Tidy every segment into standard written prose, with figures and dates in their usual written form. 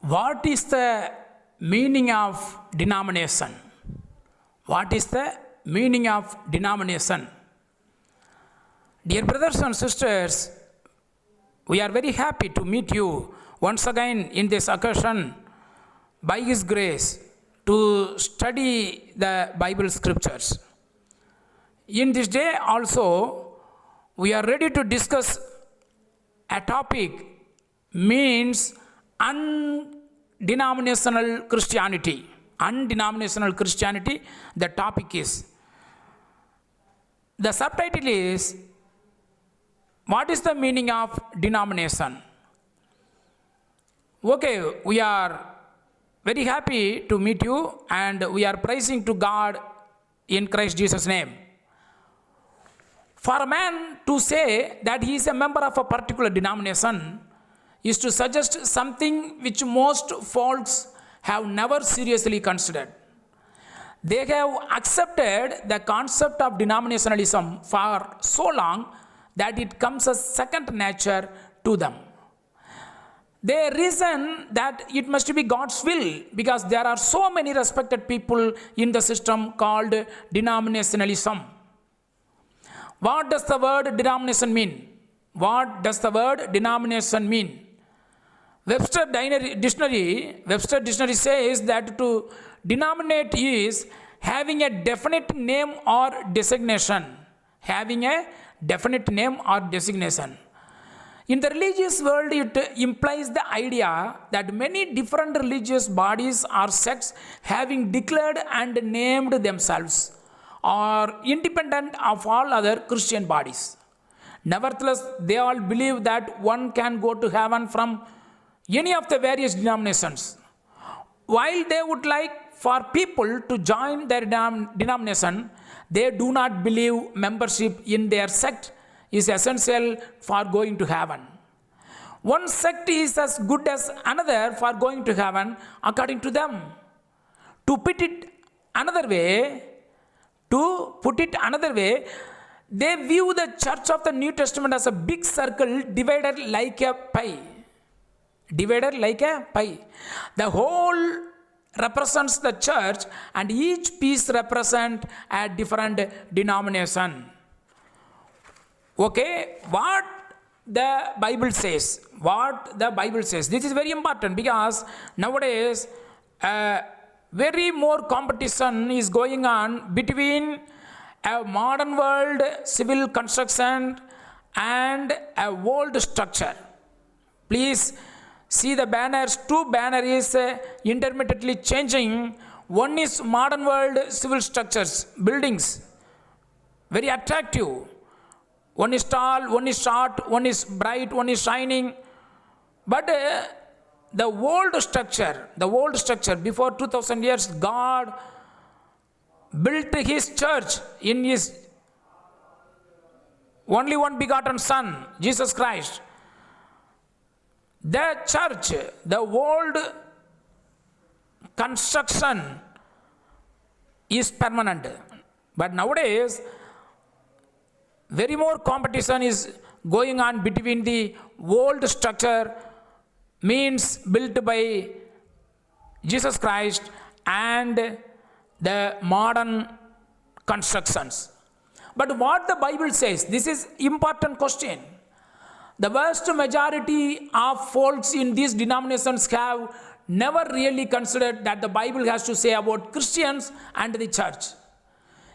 What is the meaning of denomination? What is the meaning of denomination? Dear brothers and sisters, we are very happy to meet you once again in this occasion by His grace to study the Bible scriptures. In this day also, we are ready to discuss a topic means undenominational Christianity. Undenominational Christianity, the topic is. The subtitle is, what is the meaning of denomination? Okay, we are very happy to meet you and we are praising to God in Christ Jesus' name. For a man to say that he is a member of a particular denomination is to suggest something which most folks have never seriously considered. They have accepted the concept of denominationalism for so long that it comes as second nature to them. They reason that it must be God's will because there are so many respected people in the system called denominationalism. What does the word denomination mean? What does the word denomination mean? Webster Dictionary says that to denominate is having a definite name or designation. Having a definite name or designation. In the religious world, it implies the idea that many different religious bodies or sects having declared and named themselves are independent of all other Christian bodies. Nevertheless, they all believe that one can go to heaven from any of the various denominations. While they would like for people to join their denomination, they do not believe membership in their sect is essential for going to heaven. One sect is as good as another for going to heaven according to them. To put it another way, they view the church of the New Testament as a big circle divided like a pie. The whole represents the church and each piece represents a different denomination. Okay, what the Bible says. This is very important because nowadays very more competition is going on between a modern world civil construction and a old structure. Please see the banners. Two banners is intermittently changing. One is modern world civil structures, buildings, very attractive. One is tall, one is short, one is bright, one is shining. But the old structure, before 2000 years, God built His church in His only one begotten Son, Jesus Christ. The church, the old construction is permanent. But nowadays, very more competition is going on between the old structure means built by Jesus Christ and the modern constructions. But what the Bible says, this is important question. The vast majority of folks in these denominations have never really considered that the Bible has to say about Christians and the church.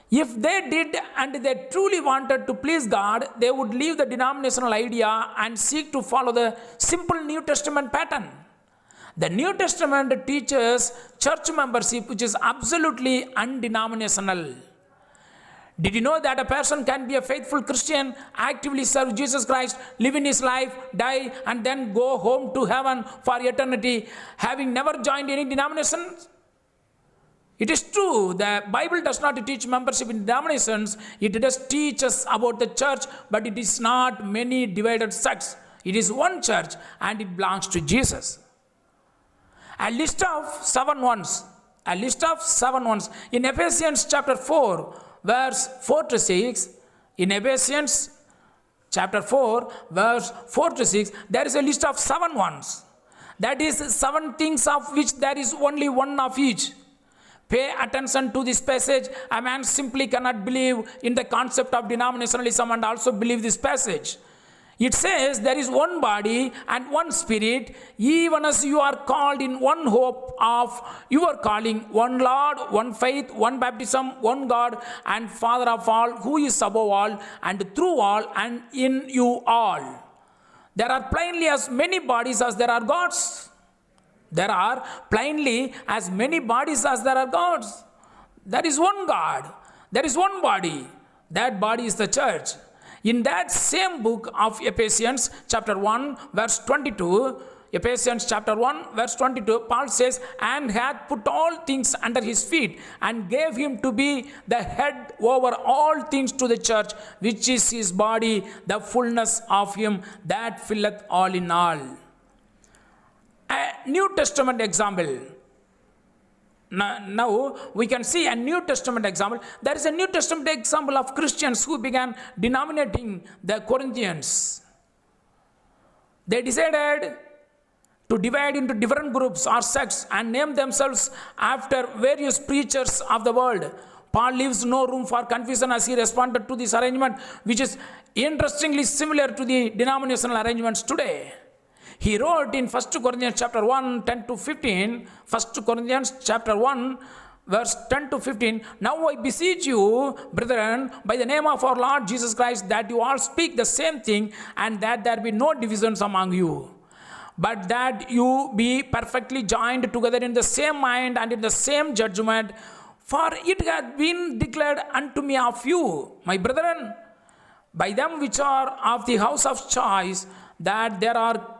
If they did and they truly wanted to please God, they would leave the denominational idea and seek to follow the simple New Testament pattern. The New Testament teaches church membership which is absolutely undenominational. Did you know that a person can be a faithful Christian, actively serve Jesus Christ, live in his life, die, and then go home to heaven for eternity, having never joined any denomination? It is true, the Bible does not teach membership in denominations, it does teach us about the church, but it is not many divided sects. It is one church and it belongs to Jesus. A list of seven ones. In Ephesians chapter 4, verse 4 to 6, in Ephesians chapter 4, verse 4 to 6, there is a list of 7 ones. That is 7 things of which there is only one of each. Pay attention to this passage. A man simply cannot believe in the concept of denominationalism and also believe this passage. It says there is one body and one spirit, even as you are called in one hope of your calling, one Lord, one faith, one baptism, one God and Father of all, who is above all and through all and in you all. There are plainly as many bodies as there are gods. There are plainly as many bodies as there are gods. There is one God. There is one body. That body is the church. In that same book of Ephesians chapter 1 verse 22, Ephesians chapter 1 verse 22, Paul says, and hath put all things under his feet and gave him to be the head over all things to the church, which is his body, the fullness of him that filleth all in all. A New Testament example. Now we can see a New Testament example. There is a New Testament example of Christians who began denominating the Corinthians. They decided to divide into different groups or sects and name themselves after various preachers of the world. Paul leaves no room for confusion as he responded to this arrangement, which is interestingly similar to the denominational arrangements today. He wrote in 1 Corinthians chapter 1, 10 to 15, 1 Corinthians chapter 1, verse 10 to 15, now I beseech you, brethren, by the name of our Lord Jesus Christ, that you all speak the same thing, and that there be no divisions among you, but that you be perfectly joined together in the same mind and in the same judgment. For it hath been declared unto me of you, my brethren, by them which are of the house of choice, that there are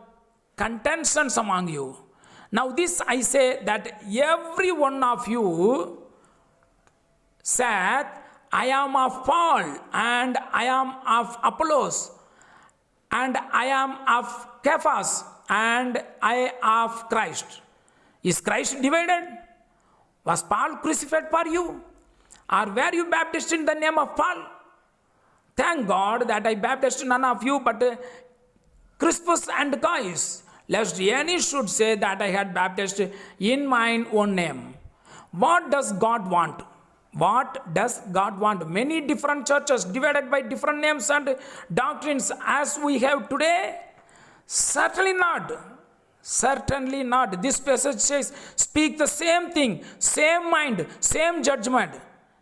contentions among you. Now this I say, that every one of you saith, I am of Paul, and I am of Apollos, and I am of Cephas, and I of Christ. Is Christ divided? Was Paul crucified for you? Or were you baptized in the name of Paul? Thank God that I baptized none of you but Crispus and Gaius, lest any should say that I had baptized in mine own name. What does God want? What does God want? Many different churches divided by different names and doctrines as we have today? Certainly not. Certainly not. This passage says, speak the same thing, same mind, same judgment.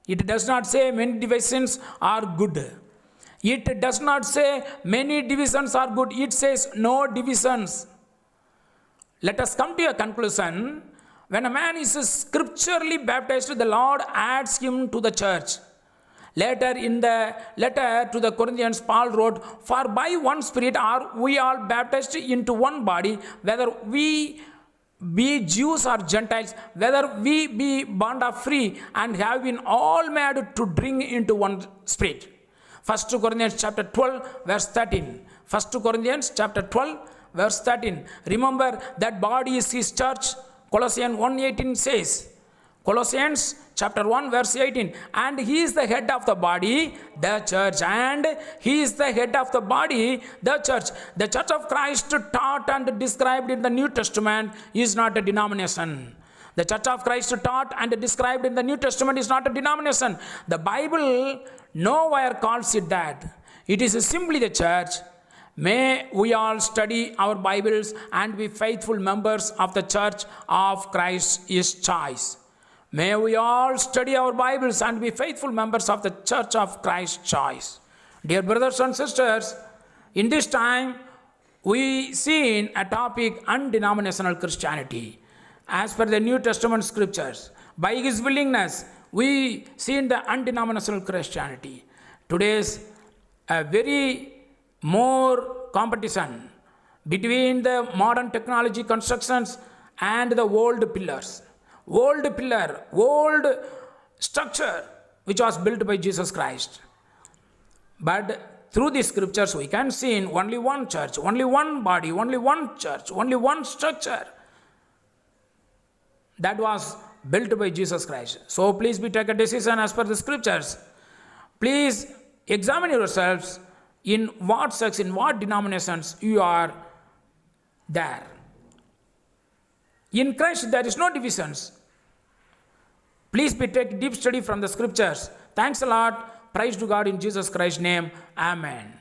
It does not say many divisions are good. It does not say many divisions are good. It says no divisions. Let us come to a conclusion. When a man is scripturally baptized, the Lord adds him to the church. Later in the letter to the Corinthians, Paul wrote, for by one Spirit are we all baptized into one body, whether we be Jews or Gentiles, whether we be bond or free, and have been all made to drink into one Spirit. 1 Corinthians chapter 12 verse 13. 1 Corinthians chapter 12 verse 13. Remember that body is his church. Colossians 1:18 says, Colossians chapter 1 verse 18, and he is the head of the body, the church, and he is the head of the body, the church. The church of Christ taught and described in the New Testament is not a denomination. The church of Christ taught and described in the New Testament is not a denomination. The Bible nowhere calls it that. It is simply the church. May we all study our Bibles and be faithful members of the church of Christ's choice. May we all study our Bibles and be faithful members of the church of Christ's choice. Dear brothers and sisters, in this time we see a topic, undenominational Christianity. As per the New Testament scriptures, by his willingness, we see the undenominational Christianity. Today's a very more competition between the modern technology constructions and the old pillars. Old pillar, old structure which was built by Jesus Christ. But through the scriptures we can see in only one church, only one body, only one church, only one structure that was built by Jesus Christ. So please take a decision as per the scriptures. Please examine yourselves in what sects, in what denominations you are there. In Christ, there is no divisions. Please be take deep study from the scriptures. Thanks a lot. Praise to God in Jesus Christ's name. Amen.